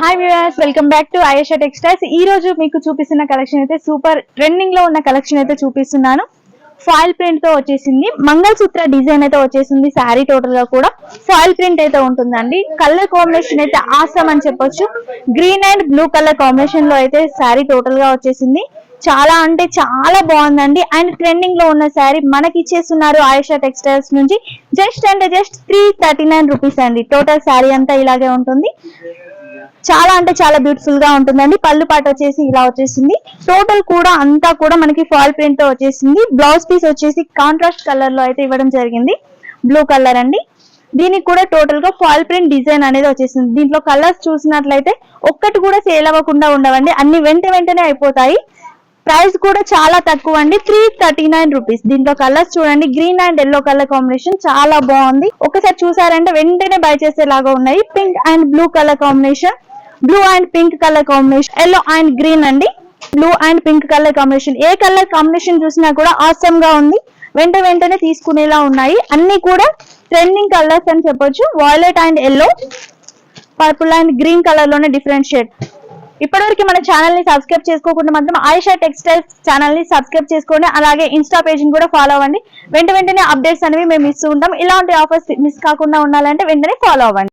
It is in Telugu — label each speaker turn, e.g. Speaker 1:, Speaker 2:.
Speaker 1: Hi viewers, welcome back to Ayesha textiles. ఈ రోజు మీకు చూపిస్తున్న కలెక్షన్ అయితే సూపర్ ట్రెండింగ్ లో ఉన్న కలెక్షన్ అయితే చూపిస్తున్నాను. ఫాయిల్ ప్రింట్ తో వచ్చేసింది, మంగళసూత్ర డిజైన్ అయితే వచ్చేసింది. శారీ టోటల్ గా కూడా ఫాయిల్ ప్రింట్ అయితే ఉంటుందండి. కలర్ కాంబినేషన్ అయితే ఆసమ్ అని చెప్పొచ్చు. Green and blue colour combination లో అయితే శారీ టోటల్ గా వచ్చేసింది. చాలా అంటే చాలా బాగుందండి. అండ్ ట్రెండింగ్ లో ఉన్న శారీ మనకి ఇచ్చేస్తున్నారు ఆయేషా టెక్స్టైల్స్ నుంచి. జస్ట్ 339 రూపీస్ అండి. టోటల్ శారీ అంతా ఇలాగే ఉంటుంది. చాలా అంటే చాలా బ్యూటిఫుల్ గా ఉంటుందండి. పళ్ళు పాట వచ్చేసి ఇలా వచ్చేసింది. టోటల్ కూడా అంతా కూడా మనకి ఫాల్ ప్రింట్ తో వచ్చేసింది. బ్లౌజ్ పీస్ వచ్చేసి కాంట్రాస్ట్ కలర్ లో అయితే ఇవ్వడం జరిగింది. బ్లూ కలర్ అండి. దీనికి కూడా టోటల్ గా ఫాల్ ప్రింట్ డిజైన్ అనేది వచ్చేసింది. దీంట్లో కలర్స్ చూసినట్లయితే ఒక్కటి కూడా సేల్ అవ్వకుండా ఉండవండి, అన్ని వెంటనే అయిపోతాయి. ప్రైస్ కూడా చాలా తక్కువ అండి, 339 రూపీస్. దీంట్లో కలర్స్ చూడండి, green and yellow colour combination చాలా బాగుంది. ఒకసారి చూసారంటే వెంటనే బై చేసేలాగా ఉన్నాయి. Pink and blue colour combination, blue and pink colour combination, yellow and green అండి. Blue and pink colour combination, ఏ కలర్ కాంబినేషన్ చూసినా కూడా ఆసమ్ గా ఉంది. వెంటనే తీసుకునేలా ఉన్నాయి. అన్ని కూడా ట్రెండింగ్ కలర్స్ అని చెప్పొచ్చు. Violet and yellow, purple and green colour లోనే డిఫరెంట్ షేడ్. ఇప్పటివరకు మన ఛానల్ ని సబ్స్క్రైబ్ చేసుకోకుండా మాత్రం ఆయేషా టెక్స్టైల్స్ ఛానల్ ని సబ్స్క్రైబ్ చేసుకోండి. అలాగే ఇన్స్టా పేజ్ ని కూడా ఫాలో అవ్వండి. వెంటనే అప్డేట్స్ అనేవి మేము ఇస్తూ ఉంటాం. ఇలాంటి ఆఫర్స్ మిస్ కాకుండా ఉండాలంటే వెంటనే ఫాలో అవ్వండి.